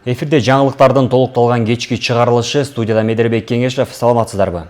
Эфирде жаңылыктардын толукталган кечки чыгарылышы, студияда Медербек Кеңешев. Саламатсыздарбы?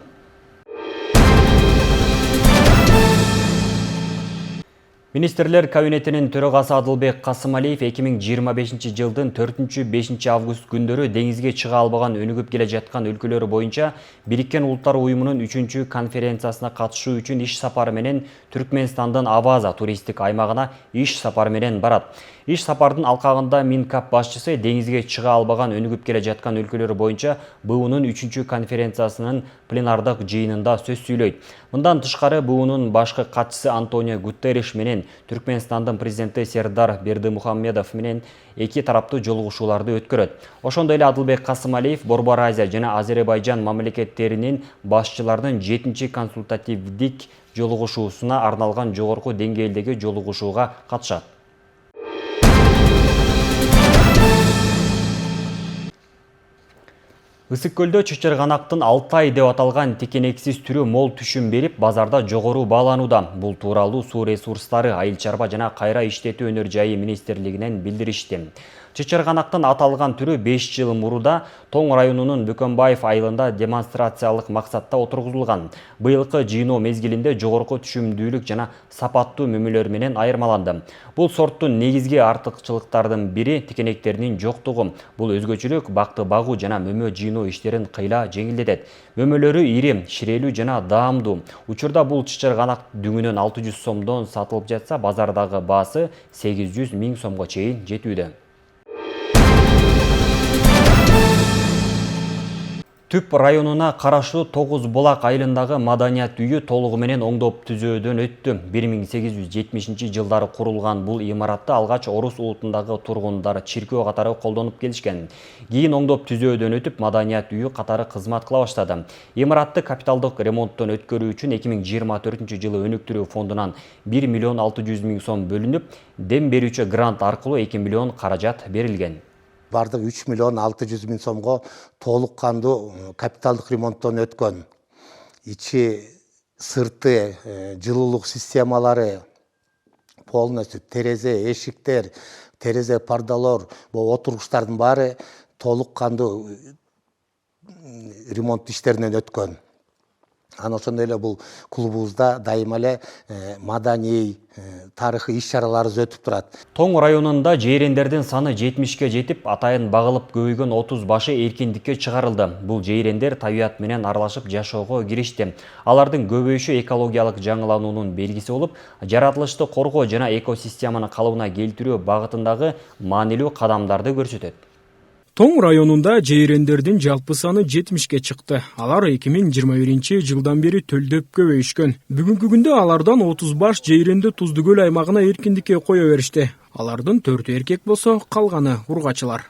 Министрлер кабинетинин төрагасы Адылбек Касымалиев 2025 жылдын 4-5 август күндөрү деңизге чыга албаган өнүгүп келе жаткан өлкөлөр боюнча Бириккен Улуттар Уюмунун 3-чү конференциясына катышуу үчүн иш сапары менен Түркмөнстандын Абаза туристтик аймагына иш сапары менен барат. Иш сапардын алкагында Минкап башчысы деңизге чыга албаган өнүгүп келе жаткан өлкөлөр боюнча БУнун 3-чү конференциясынын пленардык жыйынында сөз сүйлөйт. Мындан тышкары БУнун башкы катчысы Антонио Гутерриш менен Түркмөнстандын президенти Сердар Бердимухамедов менен эки тараптуу жолугушууларды өткөрөт. Ошондой эле Адылбек Касымалиев Борбор Азия жана Азербайжан мамлекеттеринин башчыларынын 7-чи консультативдик жолугушуусуна арналган жогорку деңгээлдеги жолугушууга катышат. Ысык көлдө чычырганактын Алтай деп аталган текенексиз түрү мол түшүм берип, базарда жогору бааланууда. Бул тууралуу Суу ресурстары, айыл чарба жана кайра иштетүү өнөр жайы министрлигинен билдиришти. Чычырганактын аталган түрү 5 жыл мурда Тоң районунун Бөкөнбаев айылында демонстрациялык максатта отургузулган. Быйылкы жыйноо мезгилинде жогорку түшүмдүүлүк жана сапаттуу мөмөлөр менен айырмаланды. Бул сорттун негизги артыкчылыктардын бири текенектеринин жоктугу. Бул өзгөчөлүк бакты багуу жана мөмө жыйноо иштерин кыйла жеңилдетет. Мөмөлөрү ири, ширелүү жана даамдуу. Учурда бул чычырганак дүңүнөн 600 сомдон сатылып жатса, базардагы баасы 800 000 сомго чейин жетүүдө. Түп районуна караштуу 9 Булак айылындагы маданият үйү толугу менен оңдоп түзөөдөн өттү. 1870 жылдары курулган бул имаратты алгач орус улутундагы тургундар чиркөө катары колдонуп келишкен. Кийин оңдоп түзөөдөн өтүп, маданият үйү катары кызмат кыла баштады. Имаратты капиталдык ремонттон өткөрүү үчүн 2024 жылы өнүктүрүү фондунан 1 600 000 сом бөлүнүп, дем берүүчү грант аркылуу 2 миллион каражат берилген. Бардык 3 600 000 сомго толук кандуу капиталдык ремонттон өткөн. Ичи сырты, жылуулук системалары, полностью терезе, эшиктер, терезе пардалор, отургучтардын баары толук кандуу ремонт иштеринен өткөн. Ана ошондой эле бул клубубузда дайыма эле маданий, тарыхый иш-чараларыбыз өтүп турат. Тоң районунда жейрендердин саны 70ке жетип, атайын багылып көбөйгөн 30 башы эркиндикке чыгарылды. Бул жейрендер табият менен аралашып жашоого киришти. Алардын көбөйүшү экологиялык жаңылануунун белгиси болуп, жаратылышты коргоо жана экосистеманы калыбына келтирүү багытындагы маанилүү кадамдарды көрсөтөт. Тоң районунда жейрендердин жалпы саны 70ке чыкты. Алар 2021 жылдан бери төлдөп көбөйүшкөн. Бүгүнкү күндө алардан 30 баш жейренди Туздуу көл аймагына эркиндикке кое беришти. Алардын 4 эркек болсо, калганы ургачылар.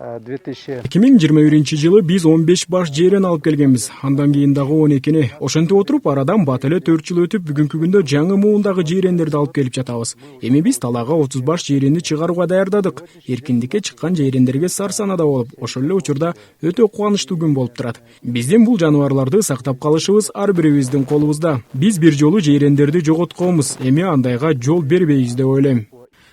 2021 жылы биз 15 баш жейрен алып келгенбиз. Андан кийин дагы 12-ни. Ошентип отуруп, арадан бат эле 4 жыл өтүп, бүгүнкү күндө жаңы муундагы жейрендерди алып келип жатабыз. Эми биз талаага 30 баш жейренди чыгарууга даярдадык. Эркиндикке чыккан жейрендерге сар санада болуп, ошол эле учурда өтө кубанычтуу күн болуп турат. Биздин бул жаныбарларды сактап калышыбыз ар бирибиздин колубузда. Биз бир жолу жейрендерди жоготконбуз. Эми андайга жол бербейбиз деп ойлойм.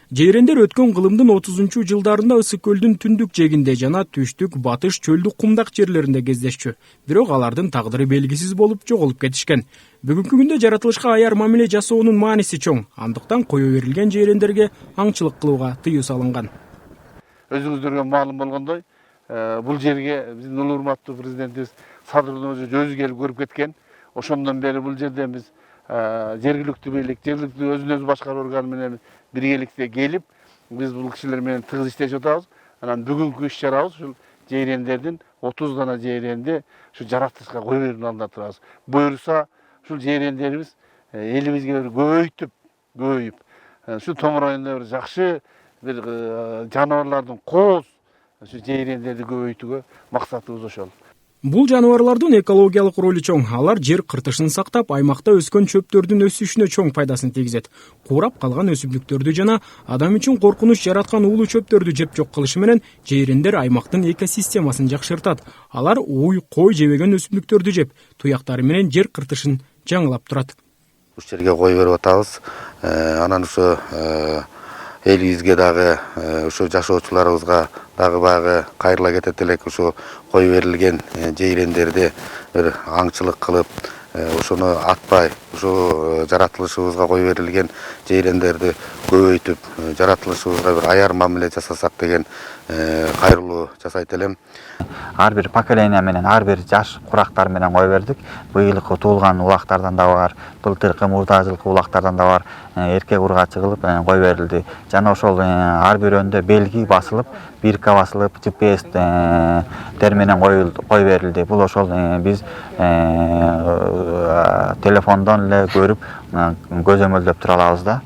Жейрендер өткөн кылымдын 30 жылдарында Ысык көлдүн түндүк жегинде жана түштүк батыш чөлдүк кумдак жерлеринде кездешчү. Бирок алардын тагдыры белгисиз болуп жоголуп кетишкен. Бүгүнкү күндө жаратылышка аяр мамиле жасоонун мааниси чоң. Андыктан кое берилген жейрендерге аңчылык кылууга тыюу салынган. Өзүңүздөргө маалым болгондой, бул жерге биздин улуу урматтуу президентибиз Садыр өзү келип көрүп кеткен. Ошондон бери бул жерден биз жергиликтүү бийлик, жергиликтүү өзүн өзү башкаруу органы менен биргеликте келип, биз бул кишилер менен тыгыз иштешип атабыз. Анан бүгүнкү иш-чарабыз ушул жейрендердин 30 дана жейренди ушу жаратылышка кое берүүнүн алдында турабыз. Буюрса, ушул жейрендерибиз элибизге көбөйүп, ушу Тоң районунда бир жакшы бир жаныбарлардын кооз ушу жейрендерди көбөйтүүгө максатыбыз ошол. Бул жаныбарлардын экологиялык ролу чоң. Алар жер кыртышын сактап, аймакта өскөн чөптөрдүн өсүшүнө чоң пайдасын тийгизет. Курап калган өсүмдүктөрдү жана адам үчүн коркунуч жараткан уулуу чөптөрдү жеп жок кылышы менен жейрендер аймактын экосистемасын жакшыртат. Алар уй, кой жебеген өсүмдүктөрдү жеп, туяктары менен жер кыртышын жаңылап турат. Ушул жерге кой берип атабыз. Анан ушу элибизге дагы ошо жашоочуларыбызга дагы баягы кайрыла кетет элек ошо кое берилген жейрендерди бир аңчылык кылып ошону атпай ошо жаратылышыбызга кое берилген жейрендерди көбөйтүп жаратылышыбызга бир аяр мамиле жасасак деген кайрылуу жасайт элем. Ар бир поколение менен, ар бир жаш курактар менен кое бердик. Быйылкы туулган улактардан да бар, былтыркы мурда жылкы улактардан да бар, эркек ургачы кылып кое берилди. Жана ошол ар бирөөндө белги басылып, бирка басылып, GPS терменен кое берилди. Бул ошол биз телефондон эле көрүп көзөмөлдөп тура алабыз да.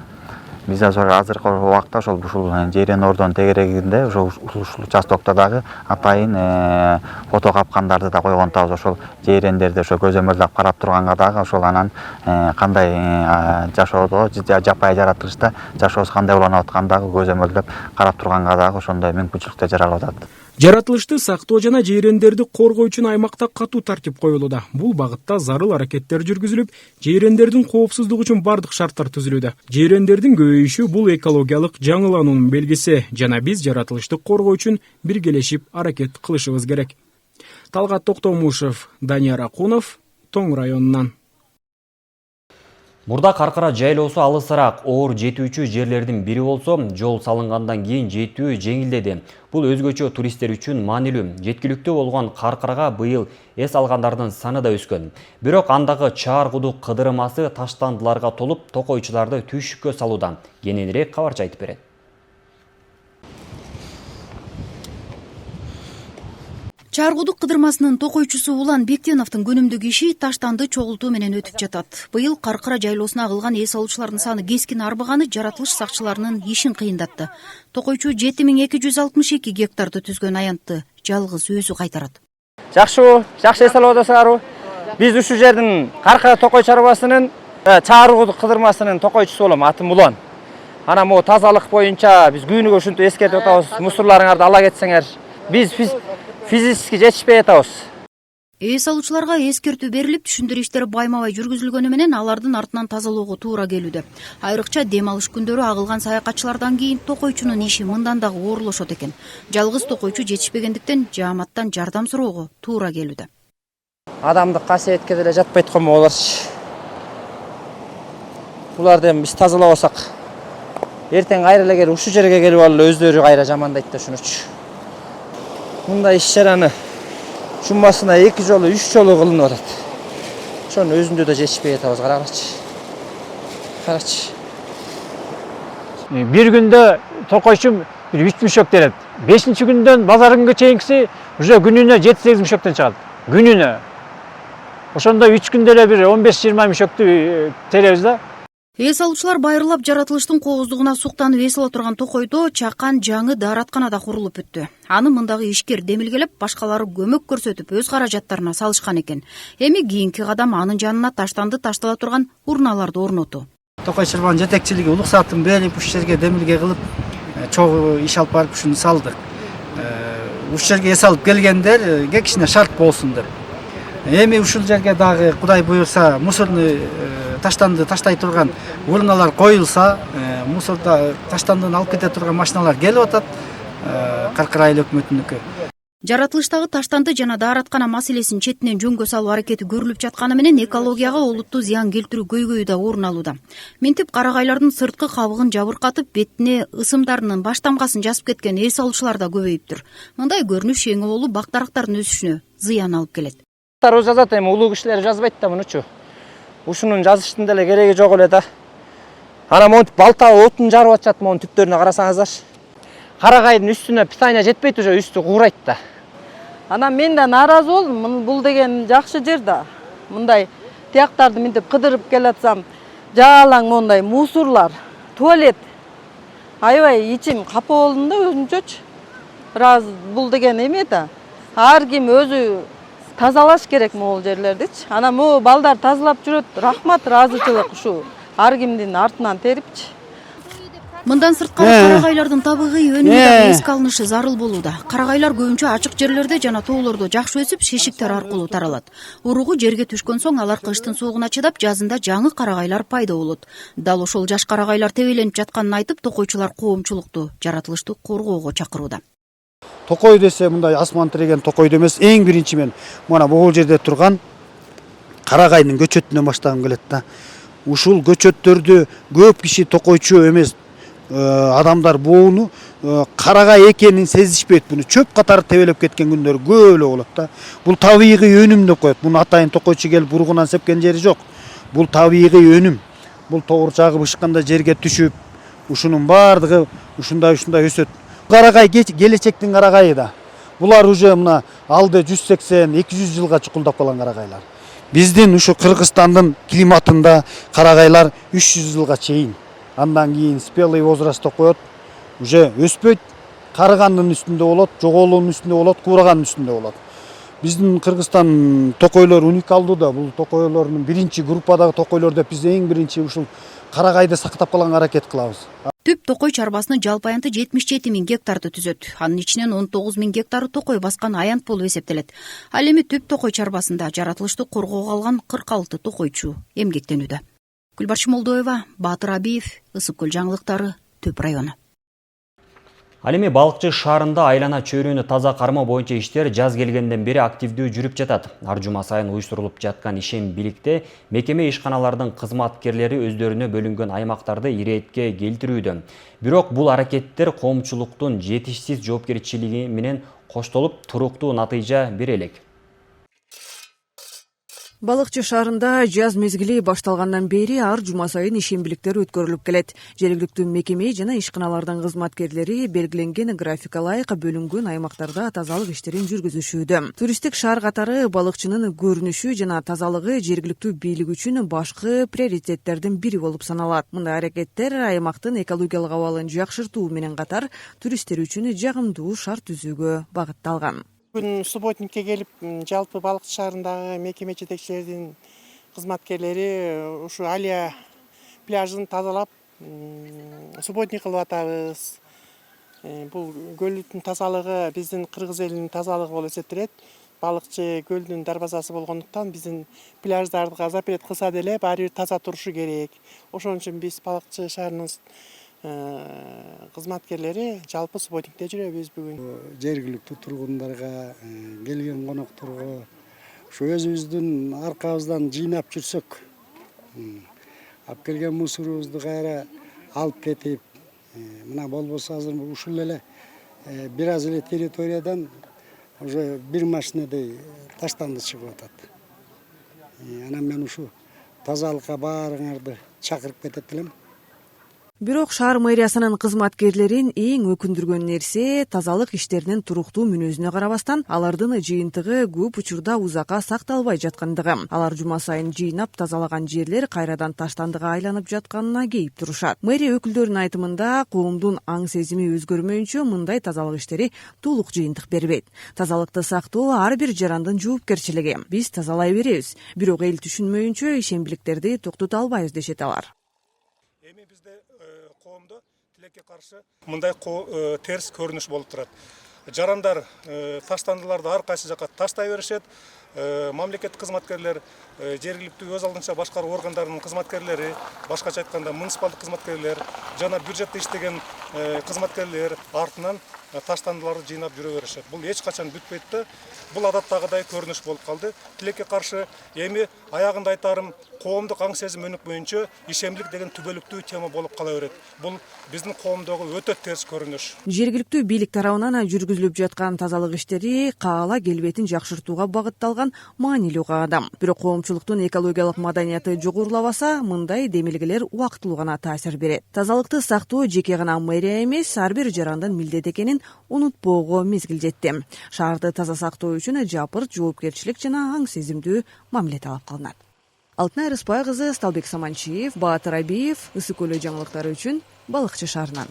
Биз азыркы убакта ушул жейрен ордонун тегерегинде ушул участокто дагы атайын фото капкандарды да койгон атабыз. Ошол жейрендерди ошо көзөмөлдөп карап турганга дагы ошол анан кандай жашоодо жапайы жаратылышта жашообуз кандай уланып аткандагы көзөмөлдөп карап турганга дагы ошондой мүмкүнчүлүктөр жаралып атат. Жаратылышты сактоо жана жейрендерди коргоо үчүн аймакта катуу тартип коюлууда. Бул багытта зарыл аракеттер жүргүзүлүп, жейрендердин коопсуздугу үчүн бардык шарттар түзүлүүдө. Жейрендердин көбөйүшү бул экологиялык жаңылануунун белгиси жана биз жаратылышты коргоо үчүн биргелешип аракет кылышыбыз керек. Талгат Токтомушев, Данияр Акунов, Тоң районунан. Мурда Каркара жайлоосу алысыраак оор жетүүчү жерлердин бири болсо, жол салынгандан кийин жетүү жеңилдеди. Бул өзгөчө туристтер үчүн маанилүү. Жеткиликтүү болгон Каркарага быйыл эс алгандардын саны да өскөн. Бирок андагы чаар кудук кыдырмасы таштандыларга толуп, токойчуларды түйшүккө салууда. Кененирээк кабарчы айтып берет. Чааркудук кыдырмасынын токойчусу Улан Бектеновдун күнүмдүк иши таштанды чогултуу менен өтүп жатат. Быйыл Каркара жайлоосуна кылган эс алуучулардын саны кескин арбаганы жаратылыш сакчыларынын ишин кыйындатты. Токойчу 7262 гектарды түзгөн аянтты жалгыз өзү кайтарат. Жакшы эс алып атасыңарбы? Биз ушул жердин Каркара токой чарбасынын чааркудук кыдырмасынын токойчусу болом, атым Улан. Анан могу тазалык боюнча биз күнүгө ушинтип эскертип атабыз, мусорларыңарды ала кетсеңер. Биз физически жетишпей атабыз. Эс алуучуларга эскертүү берилип, түшүндүрүү иштери байма-бай жүргүзүлгөнү менен алардын артынан тазалоого туура келүүдө. Айрыкча дем алыш күндөрү агылган саякатчылардан кийин токойчунун иши мындан дагы оорлошот экен. Жалгыз токойчу жетишпегендиктен жааматтан жардам суроого туура келүүдө. Адамдык касиетке деле жатпайт го буларчы. Буларды эми биз тазалабасак, эртең кайра эле келип ушул жерге келип алып өздөрү кайра жамандайт да ушунучу. Мындай иш чараны жумасына 2 жолу 3 жолу кылынып атат. Ошонун өзүндө да жетишпей атабыз, карачы. Bir günde tokойчу 3 мüşök терет. 5-нчи күндөн базар күнгө чейинкиси уже күнүнө 7-8 мüşөктөн чыгат. Күнүнө. Ошондо 3 күндө эле бир 15-20 мüşөктү теребиз да. Эс алуучулар байырлап жаратылыштын кооздугуна суктанып эс ала турган токойдо чакан жаңы даараткана да курулуп бүттү. Аны мындагы ишкер демилгелеп, башкалары көмөк көрсөтүп өз каражаттарына салышкан экен. Эми кийинки кадам анын жанына таштанды таштала турган урналарды орнотуу. Токой чарбанын жетекчилиги уруксатын берип, ушул жерге демилге кылып, чогуу иш алып барып ушуну салдык. Ушул жерге эс алып келгендер кичине шарт болсун деп. Эми ушул жерге дагы Кудай буйрса мусорну таштанды таштай турган урналар коюлса, мусорда таштандыны алып кете турган машиналар келип атат, Каркара айыл өкмөтүнүкү. Жаратылыштагы таштанды жана даараткана маселесин четинен жөнгө салуу аракети көрүлүп жатканы менен экологияга олуттуу зыян келтирүү көйгөйү да орун алууда. Минтип карагайлардын сырткы кабыгын жабыркатып, бетине ысымдарынын баш тамгасын жазып кеткен эс алуучулар да көбөйүптүр. Мындай көрүнүш эң олу бак-дарактардын өсүшүнө зыян алып келет. Жазат эми улуу кишилер жазбайт да мунучу. Ушунун жазыштын деле кереги жок эле да. Ана монтип балта отун жарып атышат, монун түптөрүнө карасаңыздар. Карагайдын үстүнө питание жетпейт, уже үстү куурайт да. Анан мен да нааразы болдум. Бул деген жакшы жер да. Мындай тияктарды минтип кыдырып келатсам, жаалаң мондай мусорлар, туалет. Аябай ичим капа болдум да өзүнчөчү. Бираз бул деген эме да. Ар ким өзү тазалаш керек могул жерлердичи. Анан могу балдар тазалап жүрөт. Рахмат, ыраазычылык ушу ар кимдин артынан терипчи. Мындан сырткары карагайлардын табигый өнүмү дагы эске алынышы зарыл болууда. Карагайлар көбүнчө ачык жерлерде жана тоолордо жакшы өсүп, шешиктер аркылуу таралат. Уругу жерге түшкөн соң алар кыштын суугуна чыдап, жазында жаңы карагайлар пайда болот. Дал ошол жаш карагайлар тебеленип жатканын айтып, токойчулар коомчулукту жаратылышты коргоого чакырууда. Токой десе мындай асман тиреген токойду эмес, эң биринчи мен мына бул жерде турган карагайдын көчөтүнөн баштагым келет да. Ушул көчөттөрдү көп киши токойчу эмес адамдар бууну карагай экенин сезишпейт. Буну чөп катары тебелеп кеткен күндөр көп эле болот да. Бул табигый өнүм деп коет. Муну атайын токойчу келип уругунан сепкен жери жок. Бул табигый өнүм. Бул тоорчагы бышканда жерге түшүп, ушунун баардыгы ушундай өсөт. Карагай келечектин карагайы да. Булар уже мына алды 180-200 жылга чукулдап калган карагайлар. Биздин ушу Кыргызстандын климатында карагайлар 300 жылга чейин. Андан кийин спелый возрастта коет, уже өспөйт, карыгандын үстүндө болот, жоголуунун үстүндө болот, куурагандын үстүндө болот. Биздин Кыргызстан токойлор уникалдуу да. Бул токойлордун биринчи группадагы токойлор деп биз эң биринчи ушул карагайды сактап калганга аракет кылабыз. Түп токой чарбасынын жалпы аянты 77 000 гектарды түзөт. Анын ичинен 19 000 гектары токой баскан аянт болуп эсептелет. Ал эми түп токой чарбасында жаратылышты коргоого алган 46 токойчу эмгектенүүдө. Гүлбарчы Молдоева, Баатыр Абиев, Ысык көл жаңылыктары, Түп району. Ал эми Балыкчы шаарында айлана чөйрөнү таза кармоо боюнча иштер жаз келгенден бери активдүү жүрүп жатат. Ар жума сайын уюштурулуп жаткан ишем бийликте мекеме ишканалардын кызматкерлери өздөрүнө бөлүнгөн аймактарды иретке келтирүүдө. Бирок бул аракеттер коомчулуктун жетишсиз жоопкерчилиги менен коштолуп туруктуу натыйжа бере элек. Балыкчы шаарында жаз мезгили башталгандан бери ар жума сайын ишембиликтер өткөрүлүп келет. Жергиликтүү мекеме жана ишканалардын кызматкерлери белгиленген графика ылайык бөлүнгөн аймактарда тазалык иштерин жүргүзүшүүдө. Туристтик шаар катары балыкчынын көрүнүшү жана тазалыгы жергиликтүү бийлик үчүн башкы приоритеттердин бири болуп саналат. Мындай аракеттер аймактын экологиялык абалын жакшыртуу менен катар туристтер үчүн жагымдуу шарт түзүүгө багытталган. Бүгүн субботникке келип, жалпы Балыкчы шаарындагы мекеме жетекчилеринин кызматкерлери ушу Алия пляжын тазалап, субботник кылып атабыз. Бул көлдүн тазалыгы биздин кыргыз элинин тазалыгы болуп эсептелет. Балыкчы көлдүн дарбазасы болгондуктан биздин пляждарды запрет кылса деле баары бир таза турушу керек. Ошон үчүн биз Балыкчы шаарынын кызматкерлери жалпы субботникте жүрөбүз бүгүн. Жергиликтүү тургундарга, келген конокторго ушу өзүбүздүн аркабыздан жыйнап жүрсөк, алып келген мусорубузду кайра алып кетип, мына болбосо азыр ушул эле бир аз эле территориядан уже бир машинедей таштанды чыгып атат. Анан мен ушу тазалыкка баарыңарды чакырып кетет элем. Бирок шаар мэриясынын кызматкерлерин эң өкүндүргөн нерсе тазалык иштеринин туруктуу мүнөзүнө карабастан алардын жыйынтыгы көп учурда узакка сакталбай жаткандыгы. Алар жума сайын жыйнап тазалаган жерлер кайрадан таштандыга айланып жатканына кейип турушат. Мэрия өкүлдөрүнүн айтымында коомдун аң сезими өзгөрмөйүнчө мындай тазалык иштери толук жыйынтык бербейт. Тазалыкты сактоо ар бир жарандын жоопкерчилиги. Биз тазалай беребиз, бирок эл түшүнмөйүнчө ишембиликтерди токтото албайбыз дешет алар. Каршы мындай терс көрүнүш болуп турат. Жарандар таштандыларды ар кайсы жакка таштай беришет. Мамлекеттик кызматкерлер, жергиликтүү өз алдынча башкаруу органдарынын кызматкерлери, башкача айтканда муниципалдык кызматкерлер жана бюджетте иштеген кызматкерлер артынан таштандыларды жыйнап жүрө беришет. Бул эч качан бүтпөйт да. Бул адаттагыдай көрүнүш болуп калды. Тилекке каршы эми аягында айтарым, коомдук аң сезим өнүкмөйүнчө ишемдик деген түбөлүктүү тема болуп кала берет. Бул биздин коомдогу өтө терс көрүнүш. Жергиликтүү бийлик тарабынан жүргүзүлүп жаткан тазалык иштери каала келбетин жакшыртууга багытталган маанилүү каадам. Бирок коомчулуктун экологиялык маданияты жогорулабаса, мындай демилгелер убактылуу гана таасир берет. Тазалыкты сактоо жеке гана мэрия эмес, ар бир жарандын милдети экенин унутпоого мезгил жетти. Шаарды таза сактоо үчүн жапырт жоопкерчилик жана аң сезимдүү мамиле талап кылынат. Алтынай Рыспай кызы, Сталбек Саманчиев, Баатыр Абиев, Ысык көлү жаңылыктары үчүн Балыкчы шаарынан.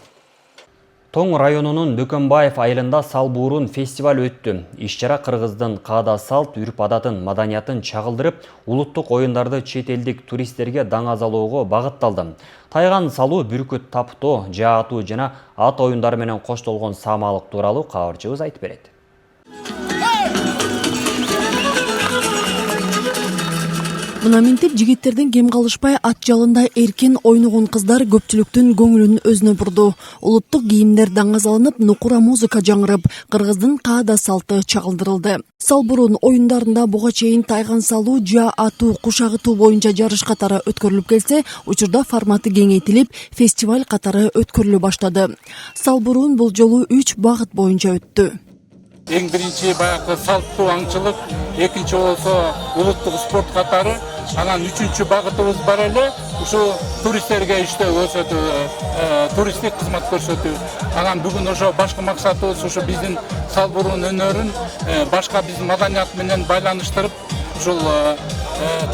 Тоң районунун Бөкөнбаев айылында Салбуурун фестиваль өттү. Иш-чара кыргыздын каада салт, үрп адатын, маданиятын чагылдырып, улуттук оюндарды чет элдик туристтерге даңазалоого багытталды. Тайган салуу, бүркүт таптоо, жаа атуу жана ат оюндары менен коштолгон саамалык тууралуу кабарчыбыз айтып берет. Мына минтип жигиттердин кем калышпай ат жалында эркен ойногон кыздар көпчүлүктүн көңүлүн өзүнө бурду. Улуттук кийимдер даңазаланып, нукура музыка жаңырып, кыргыздын каада салты чагылдырылды. Салбурун оюндарында буга чейин тайган салуу, жаа атуу, куш агытуу боюнча жарыш катары өткөрүлүп келсе, учурда форматы кеңейтилип, фестиваль катары өткөрүлө баштады. Салбурун бул жолу 3 багыт боюнча өттү. Эң биринчи баягы салттуу аңчылык, экинчи болсо улуттук спорт катары, анан үчүнчү багытыбыз бар эле ушу туристтерге иштөө көрсөтүү, туристтик кызмат көрсөтүү. Анан бүгүн ошо башкы максатыбыз ушу биздин Салбурун өнөрүн башка биздин маданият менен байланыштырып, ушул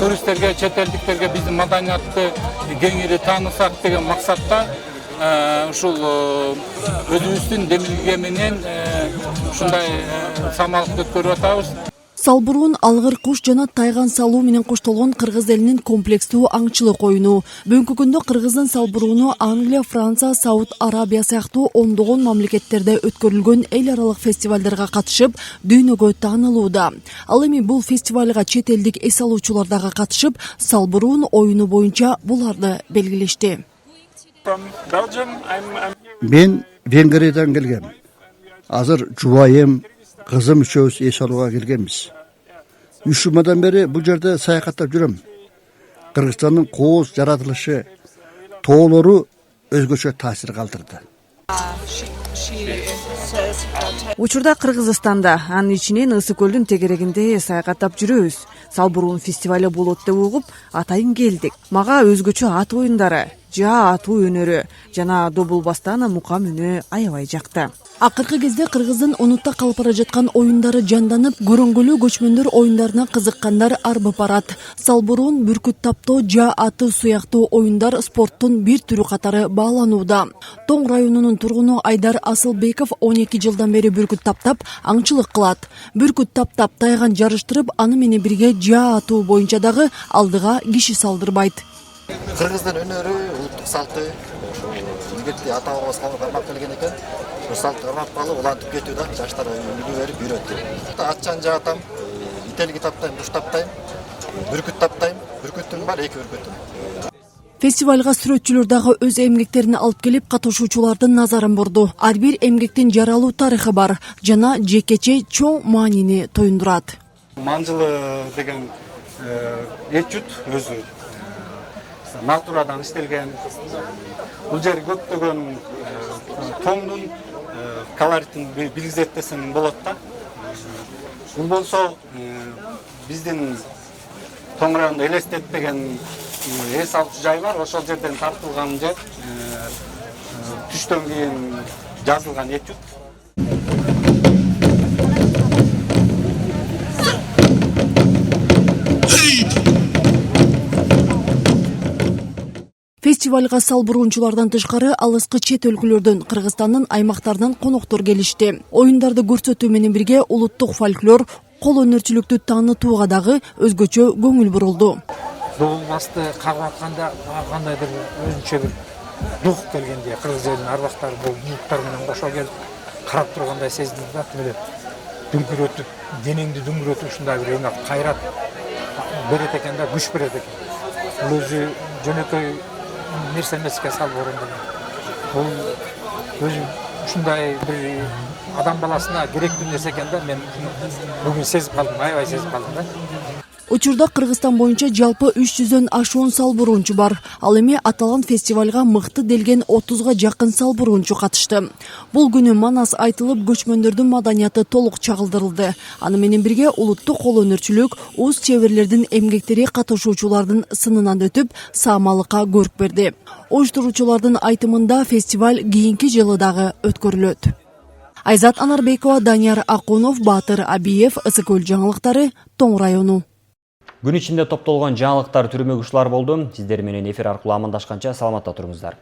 туристтерге, чет элдиктерге биздин маданиятты кеңири таанысак деген максатта ушул өзүбүздүн демилге менен ушундай саамалыкты өткөрүп атабыз. Салбурун алгыр куш жана тайган салуу менен коштолгон кыргыз элинин комплекстүү аңчылык оюну. Бүгүнкү күндө кыргыздын Салбуруну Англия, Франция, Сауд Арабия сыяктуу ондогон мамлекеттерде өткөрүлгөн эл аралык фестивалдарга катышып, дүйнөгө таанылууда. Ал эми бул фестивалга чет элдик эс алуучулар дагы катышып, Салбурун оюну боюнча буларды белгилешти. Мен Венгриядан келгем. Азыр жубайым, кызым үчөөбүз эс алууга келгенбиз. 3 жумадан бери бул жерде саякаттап жүрөм. Кыргызстандын кооз жаратылышы, тоолору өзгөчө таасир калтырды. Учурда Кыргызстанда, анын ичинен Ысык көлдүн тегерегинде саякаттап жүрөбүз. Салбурун фестивале болот деп угуп, атайын келдик. Мага өзгөчө ат оюндары, жаа атуу өнөрү жана Добулбастана мукам үнү аябай жакты. Акыркы кезде кыргыздын онутта калып бара жаткан оюндары жанданып, көрөнгөлүү көчмөндөр оюндарына кызыккандар арбып барат. Салбурун, бүркүт таптоо, жаа аты сыяктуу оюндар спорттун бир түрү катары бааланууда. Тоң районунун тургуну Айдар Асылбеков 12 жылдан бери бүркүт таптап, аңчылык кылат. Бүркүт таптап, тайган жарыштырып, аны менен бирге жаа атуу боюнча дагы алдыга киши салдырбайт. Кыргыздын өнөрү, улуттук салты, эгерде ата бабабызга кармап келген экен, ошол салтты кармап калып, улантып кетүү да, жаштар үлгү берип үйрөттү. Атчан жаатам, ителги таптайм, куш таптайм, бүркүт таптайм, бүркүтүм бар, 2 бүркүтүм. Фестивалга сүрөтчүлөр дагы өз эмгектерин алып келип, катышуучулардын назарын бурду. Ар бир эмгектин жаралуу тарыхы бар жана жекече чоң маанини тоюндурат. Манжылы деген этюд өзү натурадан иштелген. Бул жер көптөгөн тоңдун колоритин билгизет болот да. Бул болсо биздин Тоң районунда Элестет деген эс алчу жай бар, ошол жерден тартылган жер түштөн кийин жазылган этюд. Фестивалга салбуруунчулардан тышкары алыскы чет өлкөлөрдөн, Кыргызстандын аймактарынан коноктор келишти. Оюндарды көрсөтүү менен бирге улуттук фольклор, кол өнөрчүлүктү таанытууга дагы өзгөчө көңүл бурулду. Добулбасты кагып атканда кандайдыр өзүнчө бир дух келгендей, кыргыз элинин арбактары бул муктар менен кошо келип карап тургандай сезилди да, эле дүңкүрөтүп, денеңди дүңкүрөтүп ушундай бир эме кайрат берет экен да, күч берет экен. Бул өзү жөнөкөй нерсе эмеске Салбурун деген. Бул өзү ушундай бир адам баласына керектүү нерсе экен да, мен бүгүн сезип калдым, аябай сезип калдым да. Учурда Кыргызстан боюнча жалпы 300дөн ашуун салбуруунчу бар. Ал эми аталган фестивалга мыкты делген 30га жакын салбуруунчу катышты. Бул күнү манас айтылып, көчмөндөрдүн маданияты толук чагылдырылды. Аны менен бирге улуттук кол өнөрчүлүк, уз чеберлердин эмгектери катышуучулардын сынынан өтүп, саамалыкка көрк берди. Уюштуруучулардын айтымында фестиваль кийинки жылы дагы өткөрүлөт. Айзат Анарбекова, Данияр Акунов, Батыр Абиев, Ысык көл жаңылыктары, Тоң району. Gün içinde топтолгон жаңылыктар түрмөгүчлөр болду. Сиздер менен эфир аркылуу амандашканча саламатта туруңуздар.